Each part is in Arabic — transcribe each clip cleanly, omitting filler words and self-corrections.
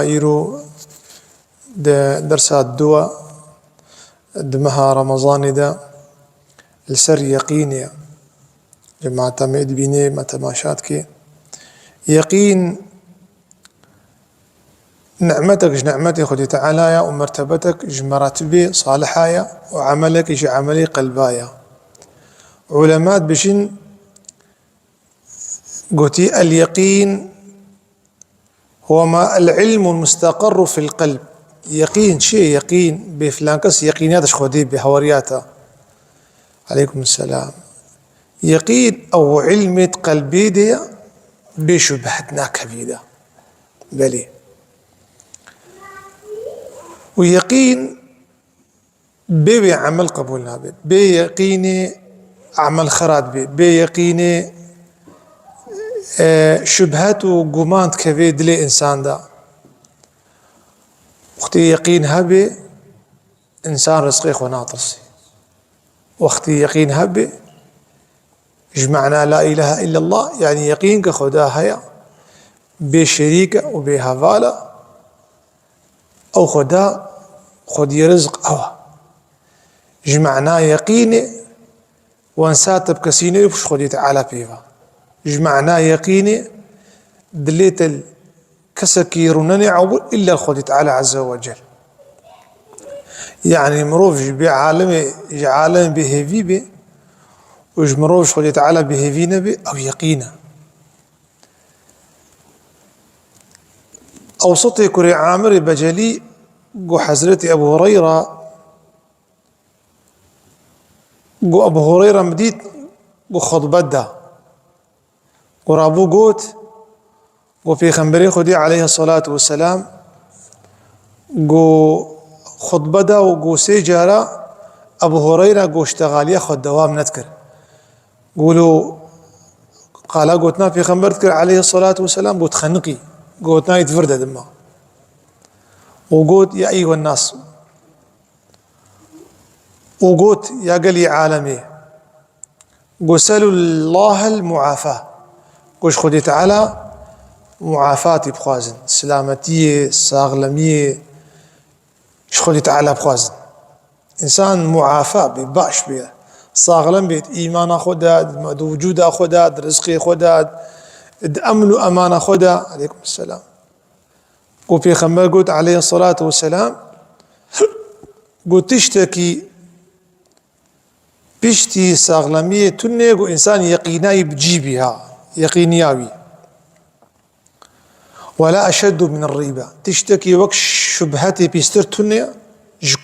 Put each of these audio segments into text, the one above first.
إيرو درسات دوا دمها رمضان دا لسر يقين جماعة تميد بيني ما تماشات كي يقين نعمتك نعمتي خدي تعالى ومرتبتك مراتبي صالحايا وعملك إيش عملي قلبايا علماء بشن قلتي اليقين هو ما العلم المستقر في القلب يقين شيء يقين بفلانكس يقينات خدي بهورياتا عليكم السلام يقين أو علمة قلبي دي بشبهتنا كبيرة بلي ويقين بي عمل قبولنا بيقيني عمل خراد بيقيني شبهات وقمانت كبيد لي إنسان دا وقتي يقين هبي إنسان رزقي وناطرسي وقتي يقين هبي جمعنا لا إله إلا الله يعني يقينك خدا هيا بشريكة وبهفالة أو خدا خدي رزق أو جمعنا يقيني وانسات بكسيني وش خدي تعالى فيها جمعنا يقيني دليت الكسكيرونني عبو إلا الخدي تعالى عز وجل يعني مروف بعالم بهيفي بي وجمروف خدي تعالى بهيفينا بي أو يقينا أوسطي كري عامر بجلي قو حزرتي أبو هريرة قو أبو هريرة مديت قو خطبة ورابو قوت وفي خنبري خدي عليه الصلاة والسلام قو خطبة وقو سيجارة أبو هريرة قو اشتغالية خد دوام نذكر قولوا قال قوتنا في خنبرتك عليه الصلاة والسلام قوت خنقي قوتنا يتفرد دمه وقوت يا أيها الناس وقوت يا قلي عالمي قسلوا الله المعافاة قوش خدي تعالى معافاتي بخوازن سلامتي ساغلمية خدي تعالى بخوازن إنسان معافاة بباش بيه صاغلم بيت إيمان خداد وجود خداد رزقي خداد أمن وأمان خداد عليكم السلام وفي خمر قلت عليه الصلاة والسلام قلت تشتكي بيشتي ساغلمية تنيق إنسان يقيناي بجيبها يقينياوي ولا أشد من الريبة تشتكي وكش شبهتي بيستر تنيا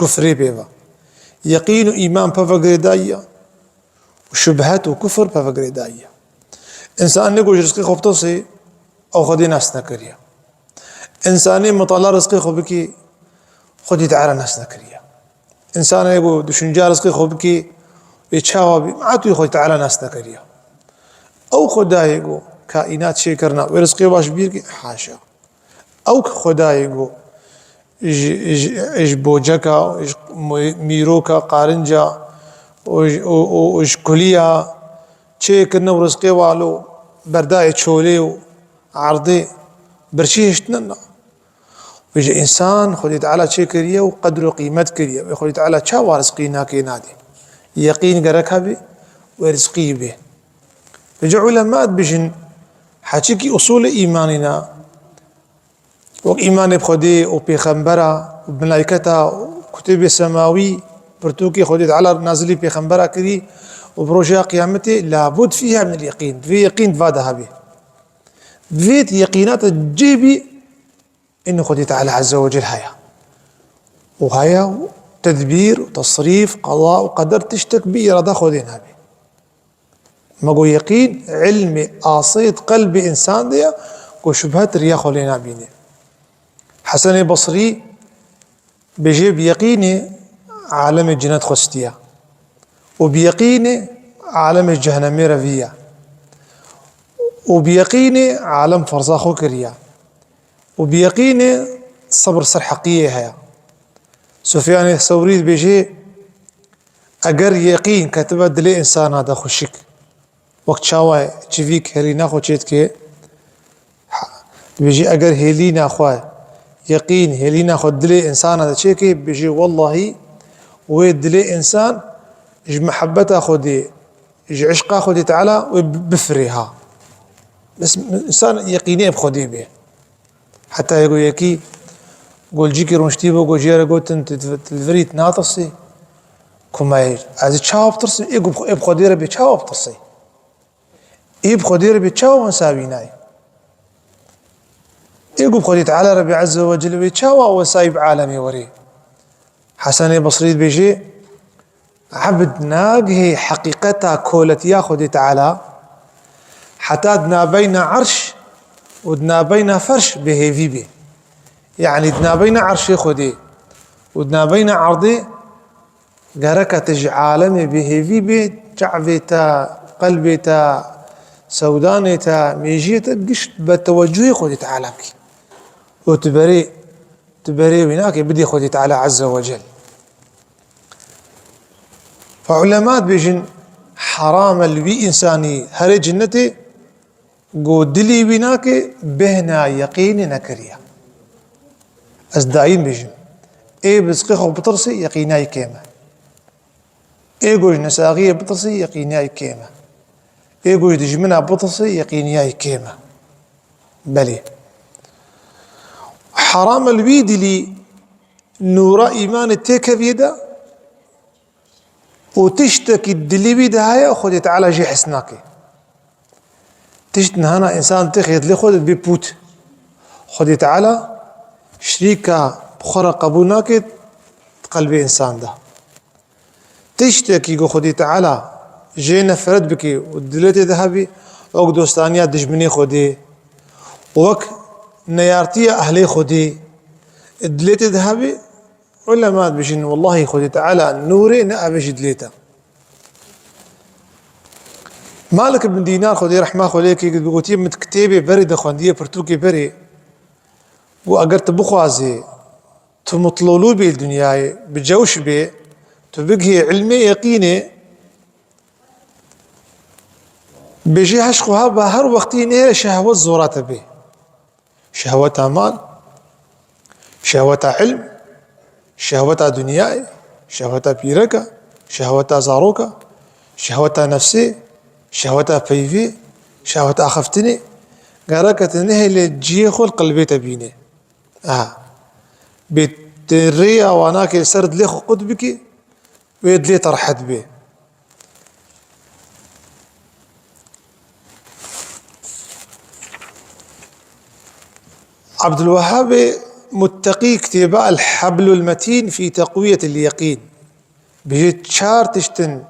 كفري بيبا يقين إيمان بفقردايا وشبهات وكفر بفقردايا إنسان نقول رزقي خبطسي أو خدي ناس نكريا إنساني مطلع رزقي خبكي خدي تعالى ناس نكريا إنسان يقول دشنجا رزقي خبكي يتشاوبي معاتو خدي تعالى ناس نكريا أو خدا يقول كائنات شيء كرنا ورزقي باش بيركي حاشا أو خدا يقول إج بوجكا إج ميروكا قارنجا وإج كليا شيء كرنا ورزقي والو برداي تشولي وعرضي برشي هشتنا ويجي إنسان خدي تعالى شيء كريا وقدر قيمة كريا ويخدي تعالى شاوى رزقينا كينادي يقين قركها بي ورزقي به يجي علماء بجن حاجيكي أصول إيماننا وإيمان بخدي وبيخنبرة وبملائكتها وكتب السماوي برتوكي خدي تعالى نازلي بيخنبرة كذي وبروجا قيامته لابد فيها من اليقين في يقين فادها به فيت يقينات الجيبي إنه خدي تعالى عز وجل هيا وهيا تدبير وتصريف قضاء وقدر تشتك بي رضا خدينها به ما قو يقين علمي آصيد قلب إنسان دي قو شبهات ريا خلينا بيني حسن البصري بجيب يقيني عالم الجنات خستيا وبيقيني عالم الجهنم رفيا وبيقيني عالم فرزاخو كريا وبيقيني صبر سر حقيقية هيا سفيان الثوري بيجي أجر يقين كتبت لي إنسان هذا خشك وقت شاوه چیویک هلینا خو چیت که بيجي أجر هلينا أخوه يقين هلينا خد دلي إنسان هذا شيكي بيجي والله ويد دلي إنسان إج محبته خدي إج عشقه خدي تعالى وبفريها بس إنسان يقيني بخدي به حتى يقول يكي قول جيكي رونشتيبو قول جيرا قول تلفريت ناطرسي كما يج از تشاو بترسي إيه بخديرة بتشاو بترسي إيه بخديرة بتشاو ونسابيناي يقول خدي تعالى ربي عز وجل بيتشاوى وسايب عالمي وري حسن بصري بيجي عبد ناقه حقيقتها كولت يا خدي تعالى حتى دنا بين عرش ودنا بين فرش به في به يعني دنا بين عرش خدي ودنا بين عرضي قركة تج عالمي به في به جعبتا قلبتا سودانتا ميجيتا بقش بتوجهي خدي تعالى بكي وتبري هناك بدي خدي تعالى عز وجل فعلماء بيجن حرام البي إنساني هري جنتي قو دلي بناك بهنا يقين نكريا أزداين بيجن إيه بسقيخو بطرسي يقيناي كيما إيه قوج نساغية بطرسي يقيناي كيما إيه قوج دجمنا بطرسي يقيناي كيما بلي حرام البيد لي نور إيمان التيكا بيدا وتشتكي الدلي بيدا هاي خذ تعالى جي حسناكي تشتن هنا إنسان تخيط لي خذ بيبوت خذ تعالى شريكة بخرى قبوناكي قلبي إنسان ده تشتكي خذ تعالى جينا فرد بكي ودلتي ذهبي وق دوستانيات دجمني خذي وك نيارتي أهلي خدي دليت ذهبي ولا ما بيجن والله خدي تعالى نوري نأبش دليته مالك بن دينار خدي رحمه خليك بقولتي متكتبي بري خوانديه برتوكي بري وأجرت بخوازي تمطلولو بي الدنيا بجوش بي تبقي علمي يقيني بيجي عشقها بهر وقتين إيه شهوة زورات بي شهوتها مال شهوتها علم شهوتها دنياي شهوتها بيركة شهوتها زاروكة شهوتها نفسي شهوتها فيفي شهوتها خفتني قركة نهي لجيخو القلبي تبيني بتريا واناك سرد ليخو قدبك ويدلي طرحت به عبد الوهاب متقي كتابة الحبل المتين في تقوية اليقين بيجي شار تشتن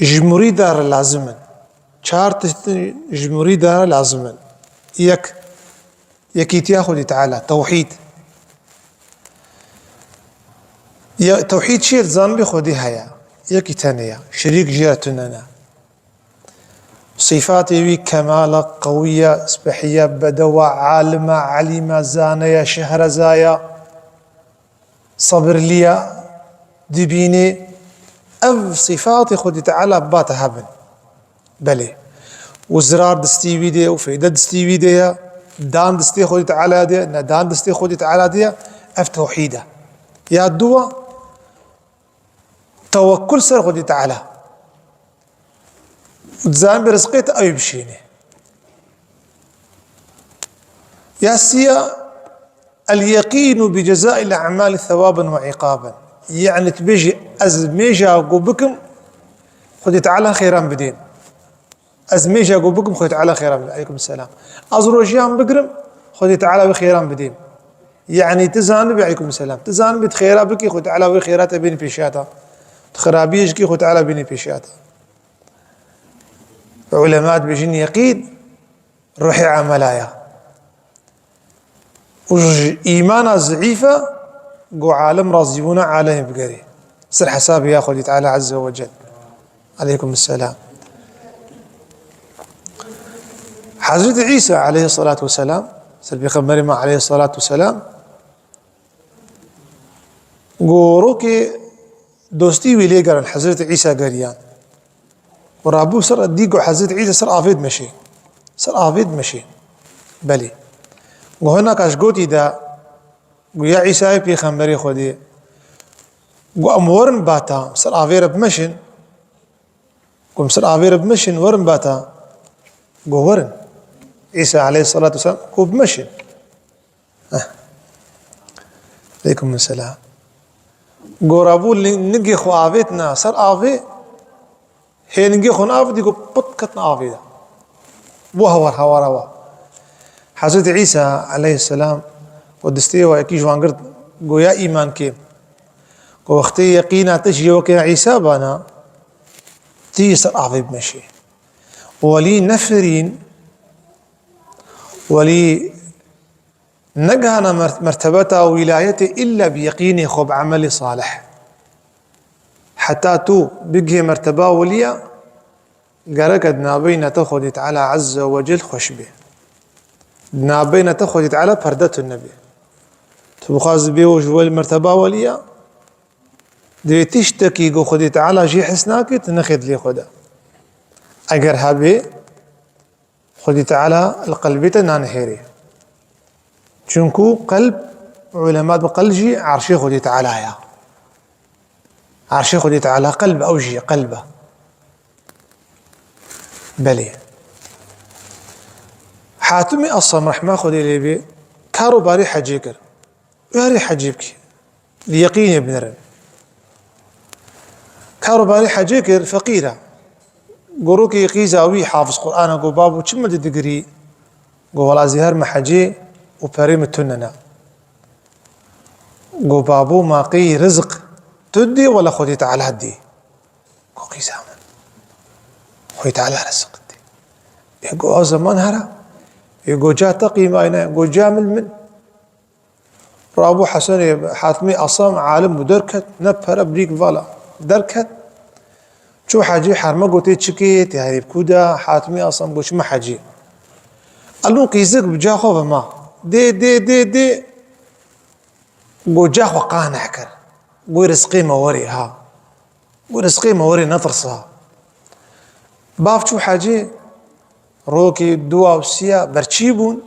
جمهوري دار العزمن شار تشتن جمهوري دار العزمن يكي تاخذ تعالى توحيد يا توحيد شيء زانبي خذي هيا يكي تانية شريك جيرتنا صفاتي كمالة قوية سبحية بدوى عالمة عليمة زانية شهرزايا صبر ليا دبيني أف صفاتي خدي تعالى باتها بن بلي وزرار دستي بيدي وفيدة دستي بيدي دان دستي خدي تعالى دي ندان دستي خدي تعالى دي أف توحيدة يا الدوا توكل سر خدي تعالى وتزام برزقيت أو يبشيني يا سيا اليقين بجزاء الأعمال ثوابا وعقابا يعني تبيجي أزميجا بكم خذي تعالى خيرا بدين أزميجا بكم خذي تعالى خيرا بدين عليكم السلام أزروجيان بقرم خذي تعالى بخيرا بدين يعني تزان عليكم السلام تزان بخيرا بك خذي تعالى بخيرات بين بيشاتا تخرابيش كي خذي تعالى بين بيشاتا علماء بيجين يقين روحي عملايا وج إيمانا ضعيفة قو عالم رازيونا عالم بقري سر حسابي يا أخوي تعالى عز وجل عليكم السلام حضرت عيسى عليه الصلاة والسلام سلبي خبري ما عليه الصلاة والسلام قو روكي دوستي ويلي قرن حضرت عيسى قريان ورابو سر ديقو حضرت عيسى سر آفيد مشي بلي هنا كاش قوتي دا يا عيسى في خمبري خودي ورن باتا مسر افير بمشن مسر افير بمشن ورن باتا ورن عيسى عليه الصلاة والسلام هو بمشن عليكم السلام قرابو نجي خو افيتنا سر افي هي نجي خو افي ديكو بطكتنا افي دا وهو حضرت عيسى عليه السلام ودستي ويكي جوان قرد قو يا إيمان كيم قو وقتي يقينا تجي وكي عيسى بانا تيسر أعظم بمشي ولي نفرين ولي نقهنا مرتبته ولايته إلا بيقيني خب عملي صالح حتى تو بقي مرتبة وليا قالك نابين تاخذ تعالى عز وجل خشبه نابين تاخذ تعالى بردة النبي تبخاز بيوج والمرتبة وليا دي تشتكي قو خذي تعالى جي حسناك تنخذ لي خدا اگر هابي خذي تعالى القلب نانهيري چونكو قلب علماء بقلجي عرشي خذي تعالى يا عرشي خذي تعالى قلب اوجي قلبه بلي حاتمي أصلا رحمة خذي لي بي كارو باري حجيكر باري حجيبك ليقيني بنرن كارو باري حجيكر فقيرة قروكي قيزاوي حافظ قرآن قو بابو كم دقري قو ولا زهر محجي وبريم التننا قو بابو ما قي رزق تدي ولا خذي تعالى هدي قو قيزا من خذي تعالى رزق دي يقو زمان هرا يقو جا تقي ماينا يقو جامل من رابو حسن حاتمي أصام عالم ودركت نبهر بريك فالا دركت شو حاجي حرمه قوتي تشكي تهري بكودا حاتمي أصام قوش ما حاجي قالون قيزك بجا خوف ما دي قو جا وقانا حكر قو رزقي موري ها قو رزقي موري نطرسها باف شو حاجي روكي دوا وسيا برشيبون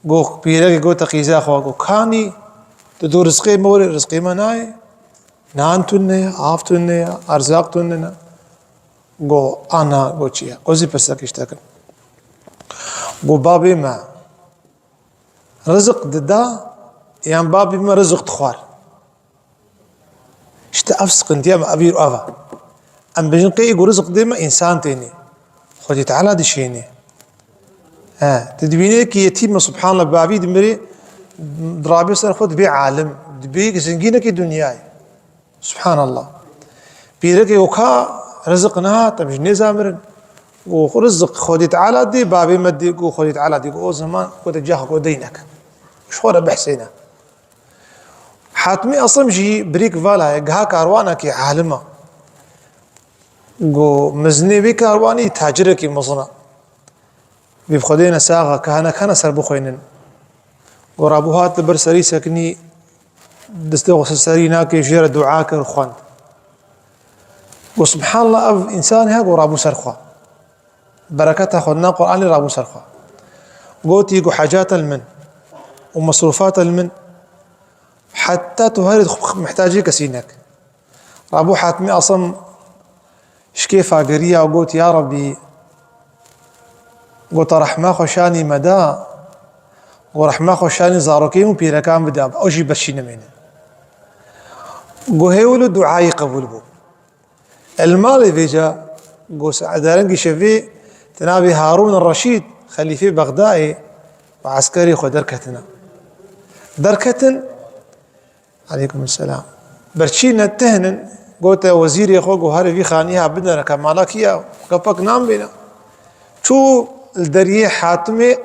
قو بيرك قو تقيزا خوا قو كاني تدو رزقي موري رزقي مناي نان تنيا عاف تنيا ارزاق تنيا قو انا قو چيا قوزي پسك اشتاكن قو بابي ما رزق ددا يعني بابي ما رزق تخوار اشتا افسق انتيا ما ابير افا ام بجنقي يقول رزق ديما انسان تاني خذي تعالى دشيني تدبيني كي يتيم سبحان الله بابي دمري ضرابي صار خذ بي عالم دبي زنقينا كي دنياي سبحان الله بيرك يوكا رزقنا تمجني زامرن ورزق خذي تعالى دي بابي مدي خذي تعالى دي او زمان كنت جاهك ودينك شو بحسينا حاتمي اصلا جي بريك فالا يقها كاروانا كي عالمه قو مزني بي كارواني تاجرك مصنع بخدينا ساغا كان سربو خوينن قو رابوهات برسري سكني دستو سرينا كي جير دعاك الخوان وسبحان الله أب إنسان ها قو رابو سرخوا بركتها خدنا قرآن رابو سرخوا قوتي قو حاجات المن ومصروفات المن حتى تهرد محتاجي كسينك رابو حاتمي أصلا شكيف قرية وقلت يا ربي قلت رحمة خوشاني مدى ورحمة خوشاني زاروكي وبيركان بداب أوجي برشينا منه قو هيولو دعائي قبول بو المال فيجا قو سعدارنقي شفي تنابي هارون الرشيد خليفي بغدائي وعسكري خو دركتنا دركتن عليكم السلام برشينا التهنن قلت وزير يا اخو هاري في خانيها بدنا كمالك يا قفك نام بينا شو الدريه حاتمي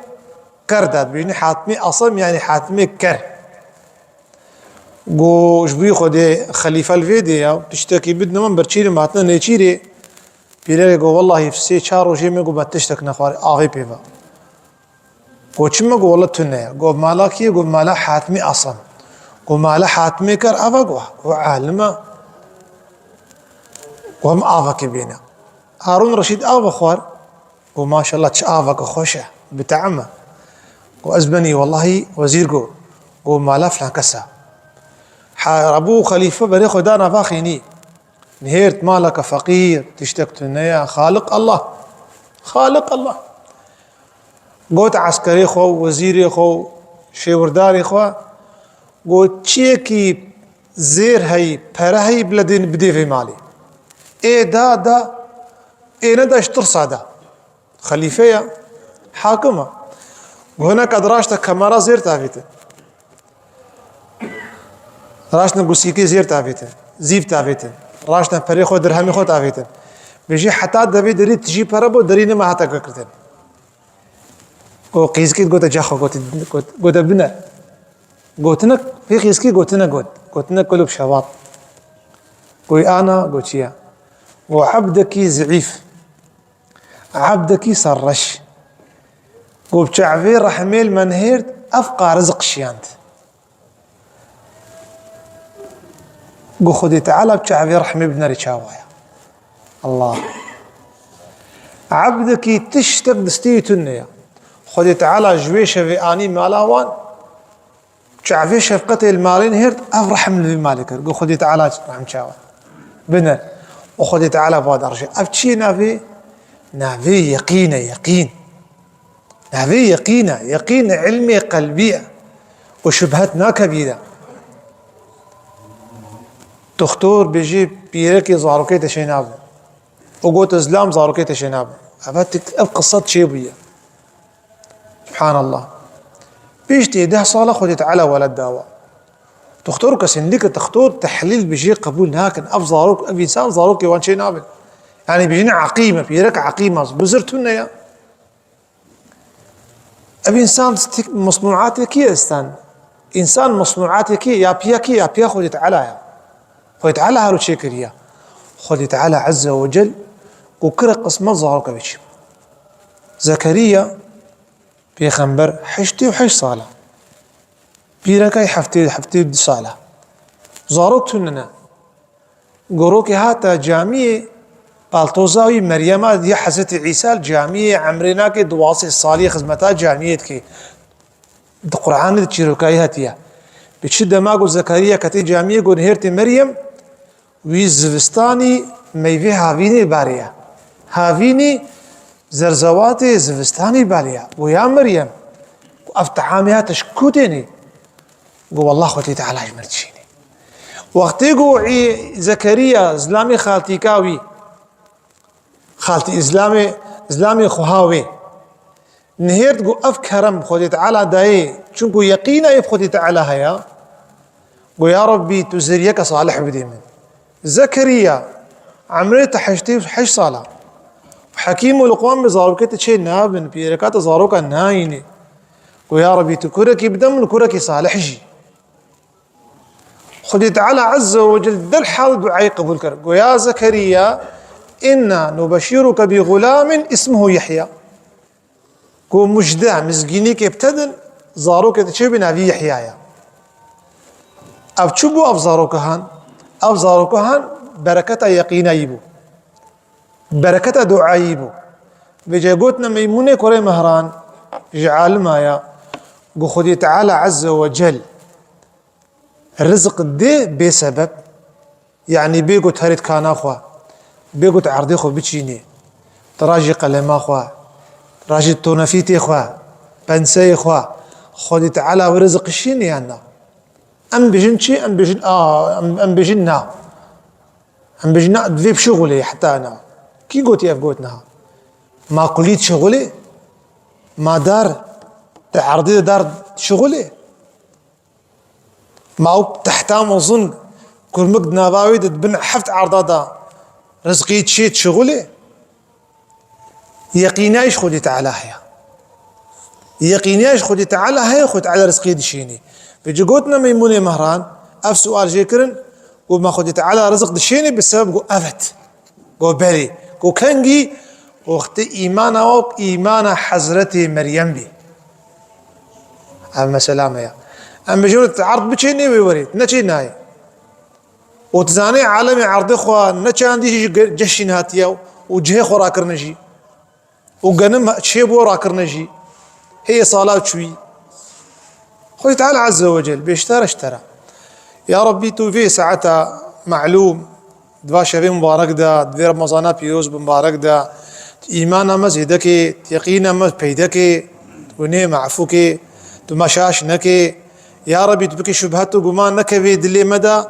كردات بيني حاتمي اصم يعني حاتمي كر قو جبي خدي خليفه الفيديا تشتكي بدنا من برشيري ماتنا نيشيري بيلاقي قو والله في سي شهر وجي مي قو بتشتك نخاري اغي بيفا قو تشما قو والله تنيا قو مالك يا قو مالا حاتمي اصم قو مالا حاتمي كر افا قو عالمه وهم آفك بينا هارون رشيد آفا خوار وما شاء الله تش آفك خوشة بتعمى وأزبني والله وزير قو مالا فلان كسا أبو خليفة بري خدا نفاخيني نهيرت مالك فقير تشتكت يا خالق الله خالق الله قوت عسكري خو وزيري خو شيورداري خو قوت تشيكي زير هي پره هي بلدين بدي في مالي ايه دا ايه ندا اشتر صادا خليفة حاكمة وهناك دراشتا كاميرا زير تافيته راشنا قسيكي زير تافيته زيب تافيته راشنا فريخو درهمي خو تافيته بيجي حتى دبي دري تجي بربو دريني ما حتى كرتن قيسكي قوت جاخو قوت بنا قوتنك في قيسكي قوتنا قلوب شواط قوي انا قوتيا وعبدك زعيف عبدك صرش قوب شعفي رحميل منهيرت افقى رزق شيانت قو خدي تعالى بشعفي رحمي بناري شاوايا الله عبدك تشتق دستي تنيا خدي تعالى جويشة في اني مالاوان شعفي شفقتي المالين هيرت افرح من المالك قو خدي تعالى رحم شاوا بنا وخدي تعالى بعد ارجع افتشي نافي يقين نافي يقين علمي قلبي وشبهتنا كبيرة دكتور بيجي بيركي زاروكي تشيناب وقوت ازلام زاروكي تشيناب ابتك قصة شيبية سبحان الله بيجتي ده صالة خدت على ولد دواء دكتور كسنديك دكتور تحليل بيجي قبول لكن افزاروك ابي انسان زاروكي وان شي نابل يعني بيجينا عقيمة بيرك عقيمة بزرتنا يا ابي انسان مصنوعاتك يا استان انسان مصنوعاتك يا بيا خدت على خدت على هالو شيكريا خدت على عز وجل وكره قسمة زاروك بيجي زكريا بيخنبر حشتي وحش صالة بيركاي حفتي صالة زاروك تننا قروكي هاتا جامية بالتوزاوي مريم دي حزت عيسى الجامية عمرناك دواسي الصالي خزمتها جاميتك القرآن تشيروكاي هاتيا بتشد ما قول زكريا كتي جامية قول هيرتي مريم ويزفستاني ميفي هافيني باريا هافيني زرزواتي زفستاني باريا ويا مريم افتحاميها تشكوتيني قول والله خوتي تعالى اجمرتشيني وقتي قول زكريا زلامي خالتي كاوي خالتي اسلامي خوهاوي نهيرت قو افكرم خودي تعالى داي شنكو يقينا يبخودي تعالى هيا قو يا ربي تزريك صالح بدي من زكريا عمريت حشتي حش صالح وحكيم القوام بزاروكت شيء نابن بيركات زاروك النايني قو يا ربي تكرك بدم الكرك صالح جي خودي تعالى عز وجل ذا الحال دعاء قبول كر قو يا زكريا إنا نبشرك بغلام اسمه يحيى كو مجدع مزجينيك ابتدن زاروك تشبنا في يحيى أفتشبو أفزاروك هان بركة يقين يبو بركة دعاء يبو بيجي قوتنا ميمونة كوري مهران بيجي عالم يا قو خدي تعالى عز وجل الرزق دي بسبب يعني بيقو تهريت كان أخوة بيقول عرضي خو بتشيني تراجي قلما خوا راجي تونفيتي خوا بنسي خوا خدي تعالى ورزق الشيني أنا أم بجنشي أم بجنا دفي بشغلي حتى أنا كي قلت يا قوتنا ما قليت شغلي ما دار تعرضي دار شغلي ما هو تحتام وظن كل مقد نباوي تبنع حفت عرضادا رزقي تشيت شغلي يقيناش خدي تعالى هيا يقيناش خدي تعالى هيا خد على رزقي دشيني بيجي قوتنا ميمونة مهران اف سؤال جيكرن وما خدي تعالى رزق دشيني بسبب قو افت قو بري قو كنجي وقت ايمانا وق ايمانا حزرتي مريم بي اما سلامة يا اما بيجي عرض بتشيني ويوريت نتشي ناي وتزاني عالمي عرض اخوة نتشان دي جشين هاتيا وجهي خو راكر نجي وقنم شيبو راكر نجي هي صلاة شوي خذ تعالى عز وجل بيشترى اشترى يا ربي تو في ساعتها معلوم دوا شبه مبارك دا دوی رمضانا پیروز مبارك دا ایمانا مزیدک یقینا مز پیدک ونی معفوک تو مشاش نکي يا ربي تبكي شبهات وقمان نكفي دلي مدى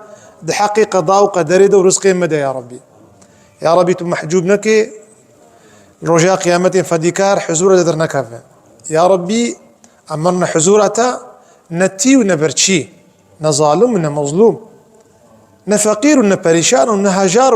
ده حقي قضاء وقدر ده ورزقي مدى يا ربي يا ربي تو محجوب نكي رجاء قيامتي فديكار حزورة در نكفي يا ربي أمرنا حزورة نتي ونبرشي نظالم ونمظلوم نفقير ونبريشان ونهجار